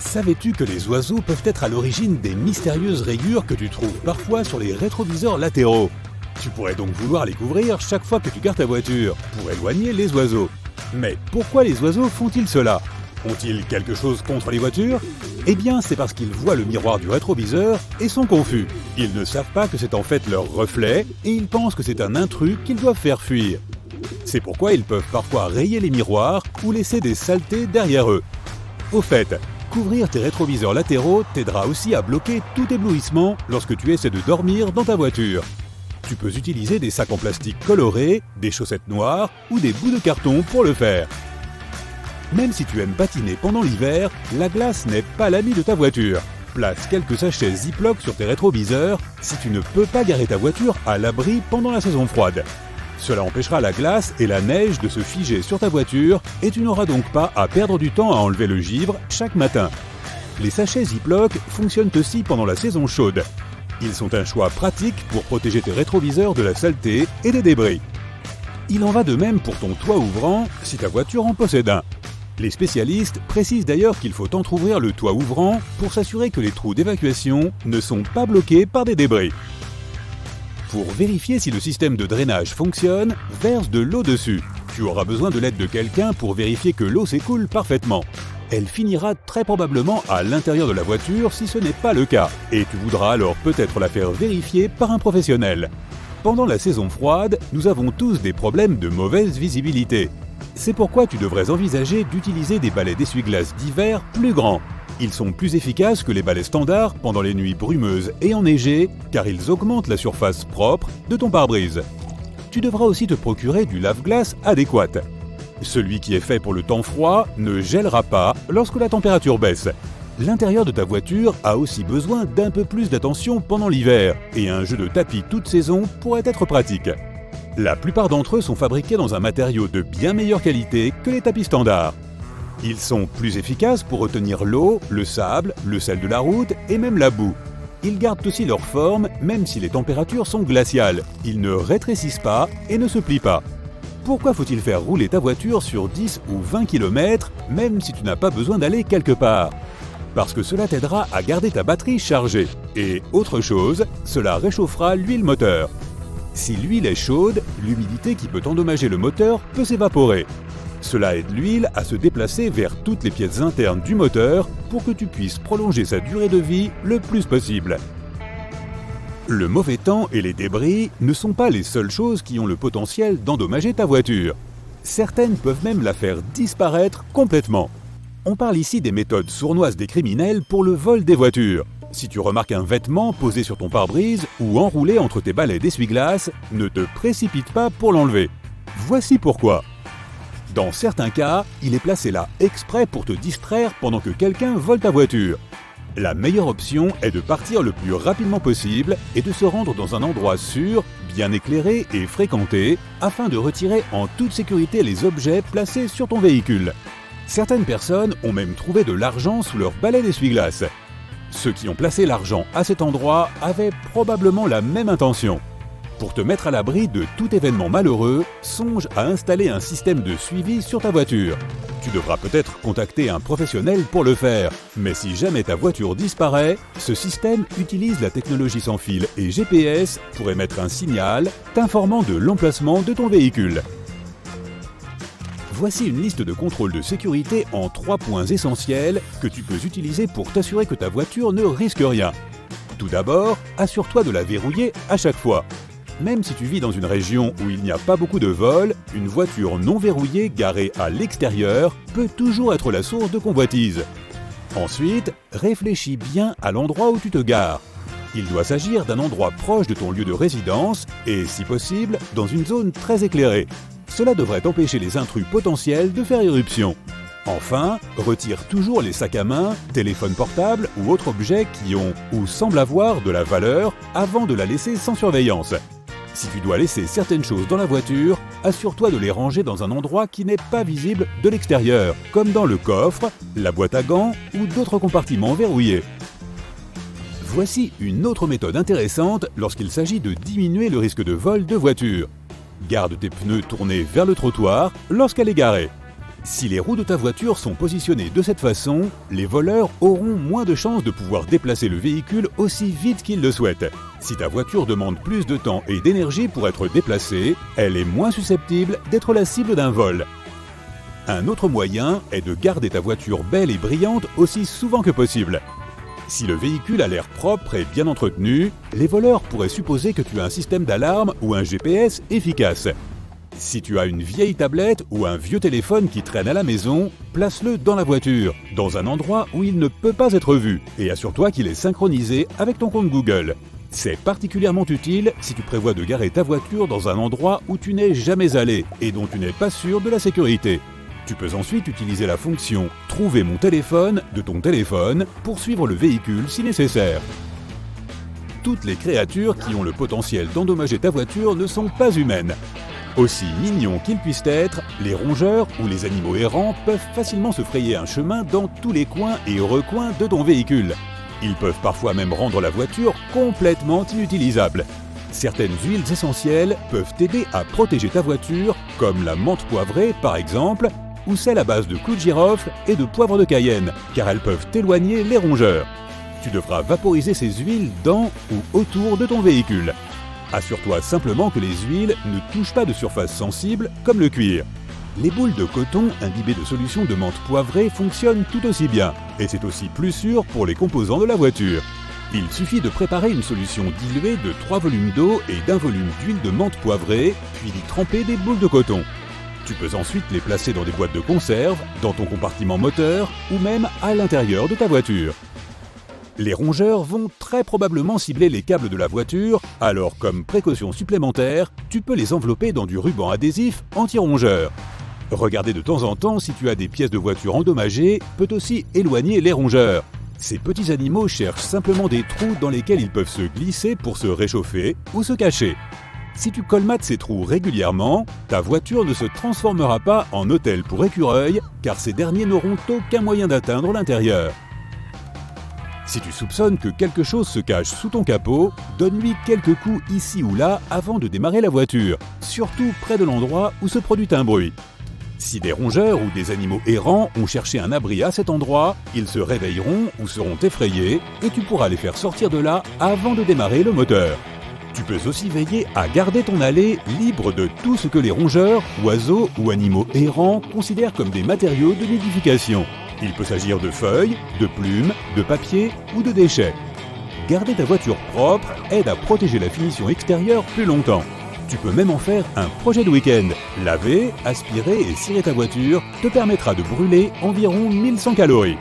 Savais-tu que les oiseaux peuvent être à l'origine des mystérieuses rayures que tu trouves parfois sur les rétroviseurs latéraux? Tu pourrais donc vouloir les couvrir chaque fois que tu gares ta voiture, pour éloigner les oiseaux. Mais pourquoi les oiseaux font-ils cela? Ont-ils quelque chose contre les voitures? Eh bien, c'est parce qu'ils voient le miroir du rétroviseur et sont confus. Ils ne savent pas que c'est en fait leur reflet et ils pensent que c'est un intrus qu'ils doivent faire fuir. C'est pourquoi ils peuvent parfois rayer les miroirs ou laisser des saletés derrière eux. Au fait, couvrir tes rétroviseurs latéraux t'aidera aussi à bloquer tout éblouissement lorsque tu essaies de dormir dans ta voiture. Tu peux utiliser des sacs en plastique colorés, des chaussettes noires ou des bouts de carton pour le faire. Même si tu aimes patiner pendant l'hiver, la glace n'est pas l'ami de ta voiture. Place quelques sachets Ziploc sur tes rétroviseurs si tu ne peux pas garer ta voiture à l'abri pendant la saison froide. Cela empêchera la glace et la neige de se figer sur ta voiture et tu n'auras donc pas à perdre du temps à enlever le givre chaque matin. Les sachets Ziploc fonctionnent aussi pendant la saison chaude. Ils sont un choix pratique pour protéger tes rétroviseurs de la saleté et des débris. Il en va de même pour ton toit ouvrant si ta voiture en possède un. Les spécialistes précisent d'ailleurs qu'il faut entrouvrir le toit ouvrant pour s'assurer que les trous d'évacuation ne sont pas bloqués par des débris. Pour vérifier si le système de drainage fonctionne, verse de l'eau dessus. Tu auras besoin de l'aide de quelqu'un pour vérifier que l'eau s'écoule parfaitement. Elle finira très probablement à l'intérieur de la voiture si ce n'est pas le cas, et tu voudras alors peut-être la faire vérifier par un professionnel. Pendant la saison froide, nous avons tous des problèmes de mauvaise visibilité. C'est pourquoi tu devrais envisager d'utiliser des balais d'essuie-glace d'hiver plus grands. Ils sont plus efficaces que les balais standards pendant les nuits brumeuses et enneigées, car ils augmentent la surface propre de ton pare-brise. Tu devras aussi te procurer du lave-glace adéquat. Celui qui est fait pour le temps froid ne gèlera pas lorsque la température baisse. L'intérieur de ta voiture a aussi besoin d'un peu plus d'attention pendant l'hiver, et un jeu de tapis toute saison pourrait être pratique. La plupart d'entre eux sont fabriqués dans un matériau de bien meilleure qualité que les tapis standards. Ils sont plus efficaces pour retenir l'eau, le sable, le sel de la route et même la boue. Ils gardent aussi leur forme même si les températures sont glaciales. Ils ne rétrécissent pas et ne se plient pas. Pourquoi faut-il faire rouler ta voiture sur 10 ou 20 km même si tu n'as pas besoin d'aller quelque part? Parce que cela t'aidera à garder ta batterie chargée. Et autre chose, cela réchauffera l'huile moteur. Si l'huile est chaude, l'humidité qui peut endommager le moteur peut s'évaporer. Cela aide l'huile à se déplacer vers toutes les pièces internes du moteur pour que tu puisses prolonger sa durée de vie le plus possible. Le mauvais temps et les débris ne sont pas les seules choses qui ont le potentiel d'endommager ta voiture. Certaines peuvent même la faire disparaître complètement. On parle ici des méthodes sournoises des criminels pour le vol des voitures. Si tu remarques un vêtement posé sur ton pare-brise ou enroulé entre tes balais d'essuie-glace, ne te précipite pas pour l'enlever. Voici pourquoi. Dans certains cas, il est placé là exprès pour te distraire pendant que quelqu'un vole ta voiture. La meilleure option est de partir le plus rapidement possible et de se rendre dans un endroit sûr, bien éclairé et fréquenté, afin de retirer en toute sécurité les objets placés sur ton véhicule. Certaines personnes ont même trouvé de l'argent sous leur balai d'essuie-glace. Ceux qui ont placé l'argent à cet endroit avaient probablement la même intention. Pour te mettre à l'abri de tout événement malheureux, songe à installer un système de suivi sur ta voiture. Tu devras peut-être contacter un professionnel pour le faire, mais si jamais ta voiture disparaît, ce système utilise la technologie sans fil et GPS pour émettre un signal t'informant de l'emplacement de ton véhicule. Voici une liste de contrôles de sécurité en 3 points essentiels que tu peux utiliser pour t'assurer que ta voiture ne risque rien. Tout d'abord, assure-toi de la verrouiller à chaque fois. Même si tu vis dans une région où il n'y a pas beaucoup de vols, une voiture non verrouillée garée à l'extérieur peut toujours être la source de convoitise. Ensuite, réfléchis bien à l'endroit où tu te gares. Il doit s'agir d'un endroit proche de ton lieu de résidence et, si possible, dans une zone très éclairée. Cela devrait empêcher les intrus potentiels de faire irruption. Enfin, retire toujours les sacs à main, téléphones portables ou autres objets qui ont ou semblent avoir de la valeur avant de la laisser sans surveillance. Si tu dois laisser certaines choses dans la voiture, assure-toi de les ranger dans un endroit qui n'est pas visible de l'extérieur, comme dans le coffre, la boîte à gants ou d'autres compartiments verrouillés. Voici une autre méthode intéressante lorsqu'il s'agit de diminuer le risque de vol de voiture. Garde tes pneus tournés vers le trottoir lorsqu'elle est garée. Si les roues de ta voiture sont positionnées de cette façon, les voleurs auront moins de chances de pouvoir déplacer le véhicule aussi vite qu'ils le souhaitent. Si ta voiture demande plus de temps et d'énergie pour être déplacée, elle est moins susceptible d'être la cible d'un vol. Un autre moyen est de garder ta voiture belle et brillante aussi souvent que possible. Si le véhicule a l'air propre et bien entretenu, les voleurs pourraient supposer que tu as un système d'alarme ou un GPS efficace. Si tu as une vieille tablette ou un vieux téléphone qui traîne à la maison, place-le dans la voiture, dans un endroit où il ne peut pas être vu, et assure-toi qu'il est synchronisé avec ton compte Google. C'est particulièrement utile si tu prévois de garer ta voiture dans un endroit où tu n'es jamais allé et dont tu n'es pas sûr de la sécurité. Tu peux ensuite utiliser la fonction « Trouver mon téléphone » de ton téléphone pour suivre le véhicule si nécessaire. Toutes les créatures qui ont le potentiel d'endommager ta voiture ne sont pas humaines. Aussi mignons qu'ils puissent être, les rongeurs ou les animaux errants peuvent facilement se frayer un chemin dans tous les coins et recoins de ton véhicule. Ils peuvent parfois même rendre la voiture complètement inutilisable. Certaines huiles essentielles peuvent t'aider à protéger ta voiture, comme la menthe poivrée par exemple, ou celle à base de clous de girofle et de poivre de Cayenne, car elles peuvent éloigner les rongeurs. Tu devras vaporiser ces huiles dans ou autour de ton véhicule. Assure-toi simplement que les huiles ne touchent pas de surface sensible comme le cuir. Les boules de coton imbibées de solution de menthe poivrée fonctionnent tout aussi bien, et c'est aussi plus sûr pour les composants de la voiture. Il suffit de préparer une solution diluée de 3 volumes d'eau et d'1 volume d'huile de menthe poivrée, puis d'y tremper des boules de coton. Tu peux ensuite les placer dans des boîtes de conserve, dans ton compartiment moteur ou même à l'intérieur de ta voiture. Les rongeurs vont très probablement cibler les câbles de la voiture, alors comme précaution supplémentaire, tu peux les envelopper dans du ruban adhésif anti-rongeur. Regarder de temps en temps si tu as des pièces de voiture endommagées peut aussi éloigner les rongeurs. Ces petits animaux cherchent simplement des trous dans lesquels ils peuvent se glisser pour se réchauffer ou se cacher. Si tu colmates ces trous régulièrement, ta voiture ne se transformera pas en hôtel pour écureuils, car ces derniers n'auront aucun moyen d'atteindre l'intérieur. Si tu soupçonnes que quelque chose se cache sous ton capot, donne-lui quelques coups ici ou là avant de démarrer la voiture, surtout près de l'endroit où se produit un bruit. Si des rongeurs ou des animaux errants ont cherché un abri à cet endroit, ils se réveilleront ou seront effrayés et tu pourras les faire sortir de là avant de démarrer le moteur. Tu peux aussi veiller à garder ton allée libre de tout ce que les rongeurs, oiseaux ou animaux errants considèrent comme des matériaux de nidification. Il peut s'agir de feuilles, de plumes, de papier ou de déchets. Garder ta voiture propre aide à protéger la finition extérieure plus longtemps. Tu peux même en faire un projet de week-end. Laver, aspirer et cirer ta voiture te permettra de brûler environ 1100 calories.